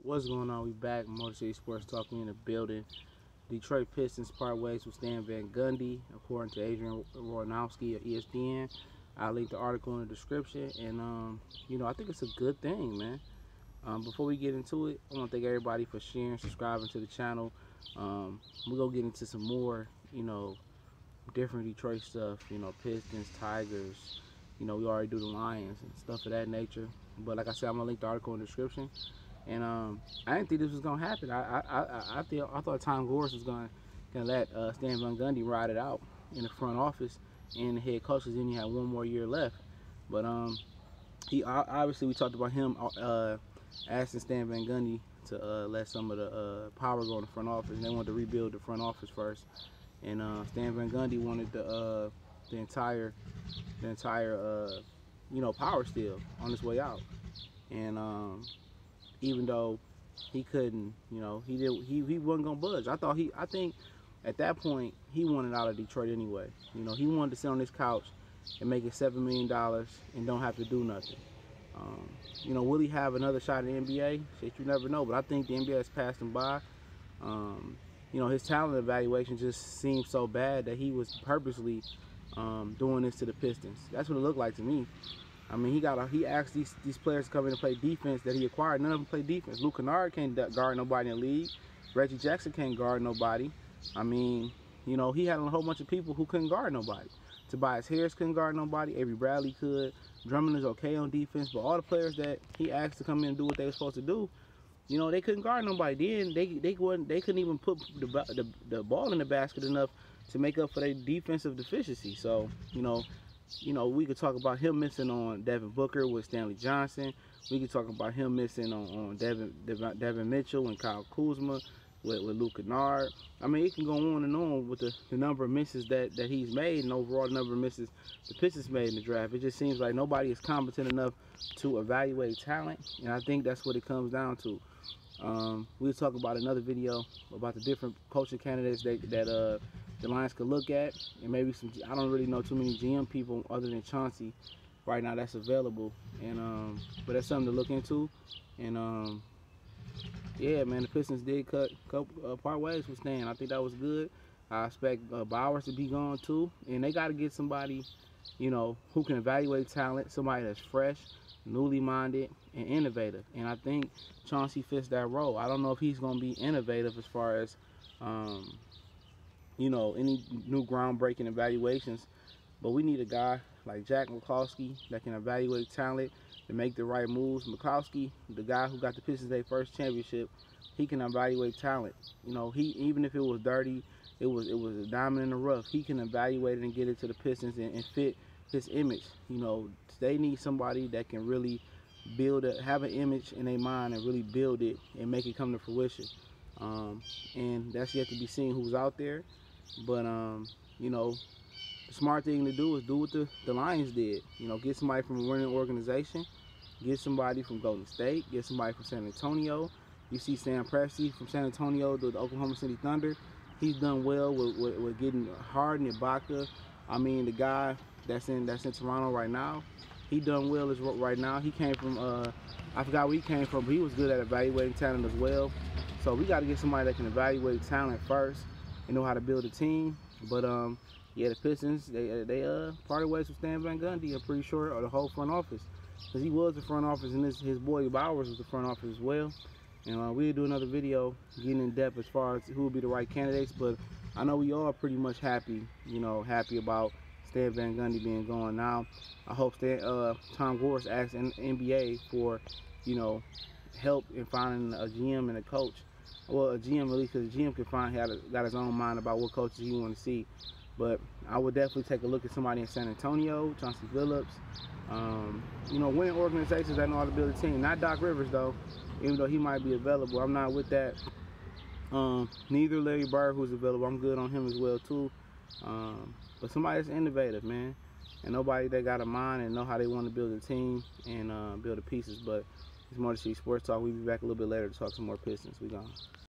What's going on? We back. Motor City Sports Talk. We in the building. Detroit Pistons part ways with Stan Van Gundy, according to Adrian Wojnarowski of ESPN. I'll link the article in the description. And, I think it's a good thing, man. Before we get into it, I want to thank everybody for sharing, subscribing to the channel. We're going to get into some more, different Detroit stuff, Pistons, Tigers. We already do the Lions and stuff of that nature. But like I said, I'm going to link the article in the description. And I didn't think this was gonna happen. I thought Tom Gores was gonna let Stan Van Gundy ride it out in the front office and the head coach, because then he had one more year left. But he obviously, we talked about him asking Stan Van Gundy to let some of the power go in the front office, and they wanted to rebuild the front office first. And Stan Van Gundy wanted the entire power still on his way out. And even though he couldn't, he wasn't gonna budge. I think at that point he wanted out of Detroit anyway. He wanted to sit on his couch and make it $7 million and don't have to do nothing. Will he have another shot in the NBA? Shit, you never know. But I think the NBA has passed him by. His talent evaluation just seemed so bad that he was purposely doing this to the Pistons. That's what it looked like to me. I mean, he asked these players to come in and play defense that he acquired. None of them play defense. Luke Kennard can't guard nobody in the league. Reggie Jackson can't guard nobody. I mean, he had a whole bunch of people who couldn't guard nobody. Tobias Harris couldn't guard nobody. Avery Bradley could. Drummond is okay on defense, but all the players that he asked to come in and do what they were supposed to do, they couldn't guard nobody. Then they couldn't even put the ball in the basket enough to make up for their defensive deficiency. So, we could talk about him missing on Devin Booker with Stanley Johnson. We could talk about him missing on Devin Mitchell and Kyle Kuzma with Luke Kennard. I mean, it can go on and on with the number of misses that he's made, and overall the number of misses the Pistons made in the draft. It just seems like nobody is competent enough to evaluate talent, and I think that's what it comes down to. We'll talk about another video about the different coaching candidates that the Lions could look at, and maybe some. I don't really know too many GM people other than Chauncey right now that's available, and but that's something to look into. And yeah, man, the Pistons did part ways with Stan. I think that was good. I expect Bowers to be gone too, and they got to get somebody, who can evaluate talent, somebody that's fresh, newly minded, and innovative. And I think Chauncey fits that role. I don't know if he's going to be innovative as far as any new groundbreaking evaluations, but we need a guy like Jack McCloskey that can evaluate talent and make the right moves. McCloskey, the guy who got the Pistons their first championship, he can evaluate talent. He, even if it was dirty, it was a diamond in the rough, he can evaluate it and get it to the Pistons and fit his image. They need somebody that can really have an image in their mind and really build it and make it come to fruition. And that's yet to be seen who's out there. But the smart thing to do is do what the Lions did. Get somebody from a winning organization, get somebody from Golden State, get somebody from San Antonio. You see Sam Presti from San Antonio to the Oklahoma City Thunder. He's done well with getting Harden and Ibaka. I mean, the guy that's in Toronto right now, he done well right now. He came from I forgot where he came from, but he was good at evaluating talent as well. So we got to get somebody that can evaluate talent first and know how to build a team. But yeah, the Pistons, they parted ways with Stan Van Gundy, I'm pretty sure, or the whole front office, because he was the front office, and his boy Bowers was the front office as well. And we'll do another video getting in depth as far as who will be the right candidates. But I know we all are pretty much happy, happy about Stan Van Gundy being gone. Now I hope Tom Gores asks NBA for help in finding a GM and a coach. Well, a GM at least, because the GM can got his own mind about what coaches he want to see. But I would definitely take a look at somebody in San Antonio, Chauncey Billups, winning organizations that know how to build a team. Not Doc Rivers though, even though he might be available. I'm not with that. Neither Larry Bird, who's available. I'm good on him as well too. But somebody that's innovative, man, and nobody that got a mind and know how they want to build a team and build the pieces. But it's Motor City Sports Talk. We'll be back a little bit later to talk some more Pistons. We gone.